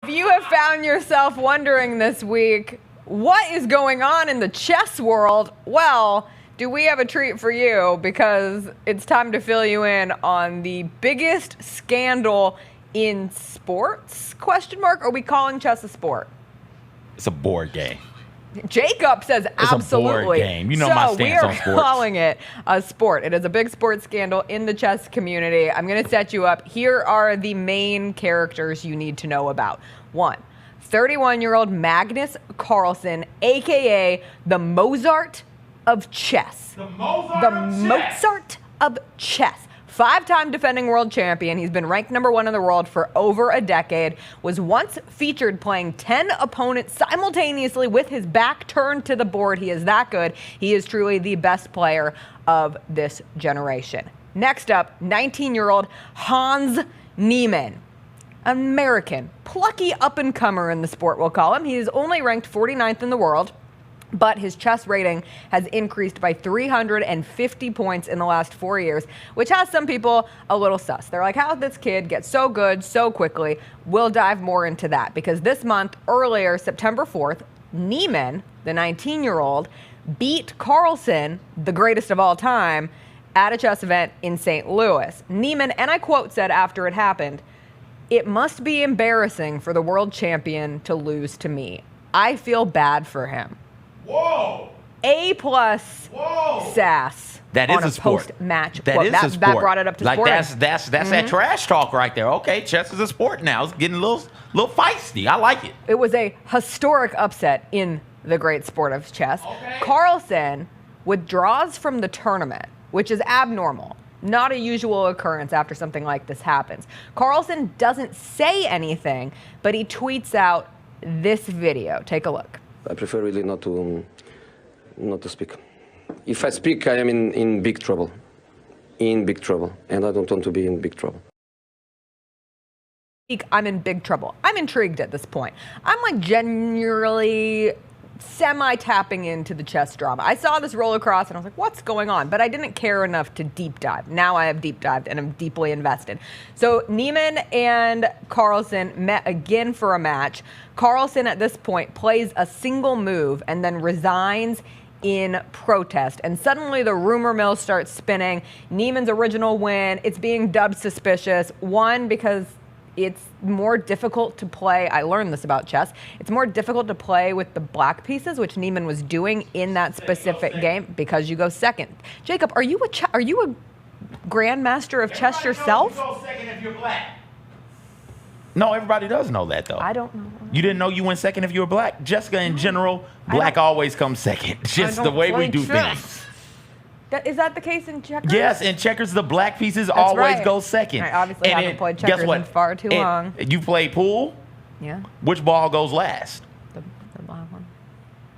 If you have found yourself wondering this week, what is going on in the chess world? Well, do we have a treat for you, because it's time to fill you in on the biggest scandal in sports? Question mark. Are we calling chess a sport? It's a board game. Jacob says absolutely. It's a board game. You know my stance on sports. So we are calling it a sport. It is a big sports scandal in the chess community. I'm going to set you up. Here are the main characters you need to know about. 1, 31-year-old Magnus Carlsen, a.k.a. the Mozart of chess. The Mozart of chess. 5-time defending world champion. He's been ranked #1 in the world for over a decade. Was once featured playing 10 opponents simultaneously with his back turned to the board. He is that good. He is truly the best player of this generation. Next up, 19-year-old Hans Niemann. American, plucky up-and-comer in the sport, we'll call him. He is only ranked 49th in the world, but his chess rating has increased by 350 points in the last 4 years, which has some people a little sus. They're like, how did this kid get so good so quickly? We'll dive more into that, because this month, earlier, September 4th, Neiman, the 19-year-old, beat Carlson, the greatest of all time, at a chess event in St. Louis. Neiman, and I quote, said after it happened, "It must be embarrassing for the world champion to lose to me. I feel bad for him." Whoa! A+ sass. That is on a sport. Post-match That quote. is a sport. That brought it up to like sport. That's that trash talk right there. Okay, chess is a sport now. It's getting a little feisty. I like it. It was a historic upset in the great sport of chess. Okay. Carlsen withdraws from the tournament, which is abnormal. Not a usual occurrence after something like this happens. Carlsen doesn't say anything, but he tweets out this video. Take a look. I prefer really not to speak. If I speak, I am in big trouble. In big trouble. And I don't want to be in big trouble. I'm in big trouble. I'm intrigued at this point. I'm like genuinely semi-tapping into the chess drama. I saw this roll across and I was like, what's going on? But I didn't care enough to deep dive. Now I have deep dived and I'm deeply invested. So Neiman and Carlsen met again for a match. Carlsen at this point plays a single move and then resigns in protest. And suddenly the rumor mill starts spinning. Neiman's original win, it's being dubbed suspicious. One, because it's more difficult to play. I learned this about chess. It's more difficult to play with the black pieces, which Neiman was doing in that specific game, because you go second. Jacob, are you a grandmaster of chess yourself? You go second if you're black. No, everybody does know that, though. I don't know. You didn't know you went second if you were black? Jessica, in general, black always comes second. Just the way we do things. Is that the case in checkers? Yes, in checkers, the black pieces always go second. I obviously haven't played checkers in far too long. You play pool? Yeah. Which ball goes last? The black one.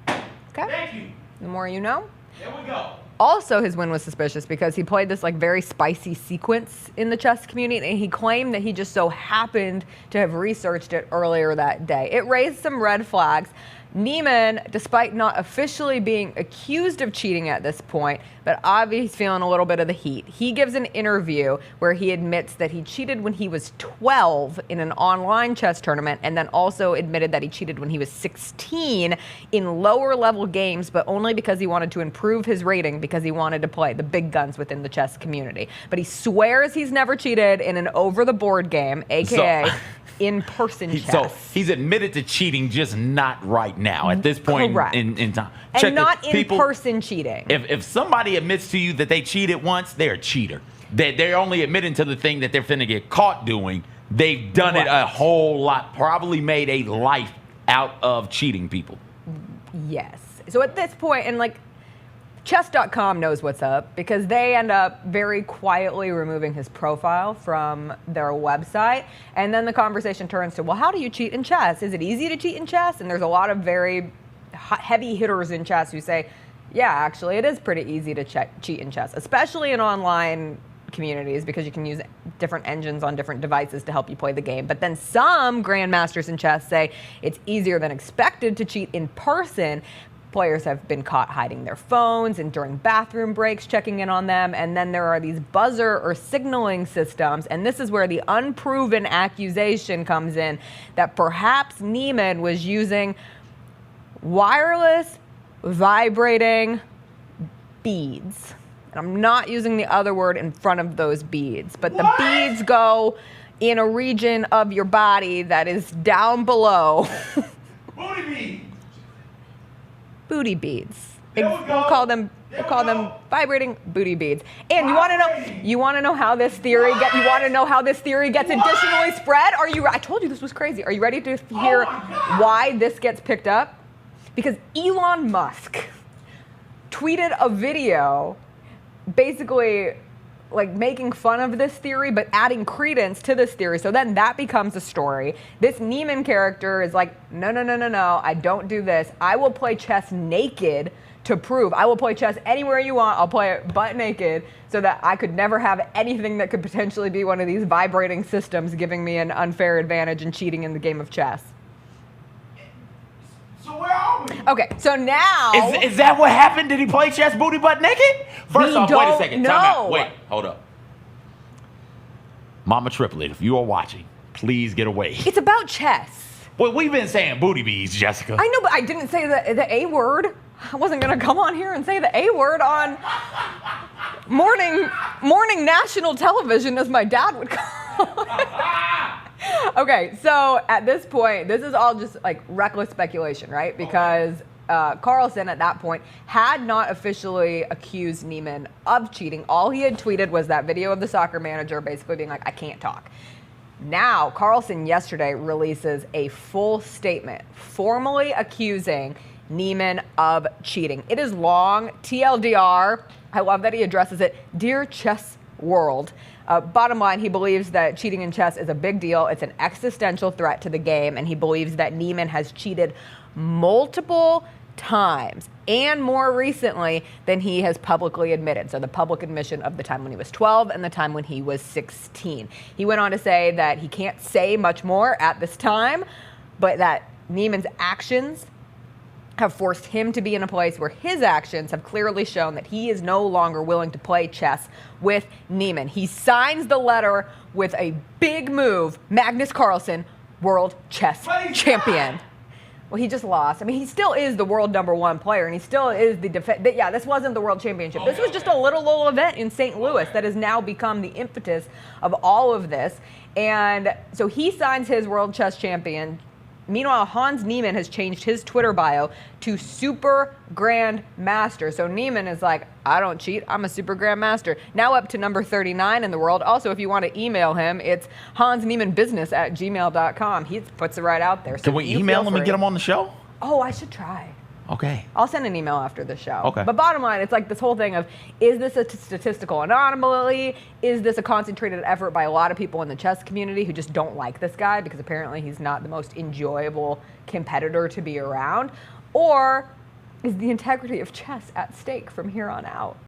Okay. Thank you. The more you know. There we go. Also, his win was suspicious because he played this like very spicy sequence in the chess community, and he claimed that he just so happened to have researched it earlier that day. It raised some red flags. Neiman, despite not officially being accused of cheating at this point, but obviously he's feeling a little bit of the heat. He gives an interview where he admits that he cheated when he was 12 in an online chess tournament, and then also admitted that he cheated when he was 16 in lower level games, but only because he wanted to improve his rating, because he wanted to play the big guns within the chess community. But he swears he's never cheated in an over-the-board game, aka in-person chess. So he's admitted to cheating, just not right now at this point in time. And not in-person cheating. If somebody admits to you that they cheated once, they're a cheater. They're only admitting to the thing that they're finna get caught doing. They've done it a whole lot, probably made a life out of cheating people. Yes. So at this point, and like, Chess.com knows what's up, because they end up very quietly removing his profile from their website. And then the conversation turns to, well, how do you cheat in chess? Is it easy to cheat in chess? And there's a lot of very heavy hitters in chess who say, yeah, actually, it is pretty easy to cheat in chess, especially in online communities, because you can use different engines on different devices to help you play the game. But then some grandmasters in chess say it's easier than expected to cheat in person. Players have been caught hiding their phones and during bathroom breaks checking in on them. And then there are these buzzer or signaling systems. And this is where the unproven accusation comes in that perhaps Neiman was using wireless vibrating beads. And I'm not using the other word in front of those beads, but the beads go in a region of your body that is down below. Booty beads. Booty beads. There we We'll go. call them There we them go. vibrating booty beads. And you want to know how this theory gets additionally spread? Are you? I told you this was crazy. Are you ready to hear why this gets picked up? Because Elon Musk tweeted a video basically like making fun of this theory, but adding credence to this theory. So then that becomes a story. This Neiman character is like, no, I don't do this. I will play chess naked to prove. I will play chess anywhere you want. I'll play it butt naked so that I could never have anything that could potentially be one of these vibrating systems giving me an unfair advantage and cheating in the game of chess. So where are we? Okay, so now... Is that what happened? Did he play chess booty butt naked? First We off, wait a don't second. know. Time out. Wait, hold up. Mama Triplet, if you are watching, please get away. It's about chess. Well, we've been saying booty beads, Jessica. I know, but I didn't say the A word. I wasn't going to come on here and say the A word on morning national television, as my dad would call it. Okay, so at this point, this is all just like reckless speculation, right? Because Carlson at that point had not officially accused Neiman of cheating. All he had tweeted was that video of the soccer manager basically being like, I can't talk. Now, Carlson yesterday releases a full statement formally accusing Neiman of cheating. It is long, TLDR. I love that he addresses it. Dear chess world. Bottom line, he believes that cheating in chess is a big deal. It's an existential threat to the game, and he believes that Neiman has cheated multiple times and more recently than he has publicly admitted. So the public admission of the time when he was 12 and the time when he was 16. He went on to say that he can't say much more at this time, but that Neiman's actions have forced him to be in a place where his actions have clearly shown that he is no longer willing to play chess with Neiman. He signs the letter with a big move, Magnus Carlsen, world chess champion. Well, he just lost. I mean, he still is the world #1 player, and he still is the yeah, this wasn't the world championship. This was just a little event in St. Louis that has now become the impetus of all of this. And so he signs his world chess champion. Meanwhile, Hans Niemann has changed his Twitter bio to Super Grand Master. So Neiman is like, I don't cheat, I'm a Super Grand Master. Now up to number 39 in the world. Also, if you want to email him, it's hansniemannbusiness@gmail.com. He puts it right out there. So Can we you email feel him and free. get him on the show? Oh, I should try. Okay. I'll send an email after the show. Okay. But bottom line, it's like this whole thing of, is this a statistical anomaly? Is this a concentrated effort by a lot of people in the chess community who just don't like this guy because apparently he's not the most enjoyable competitor to be around? Or is the integrity of chess at stake from here on out?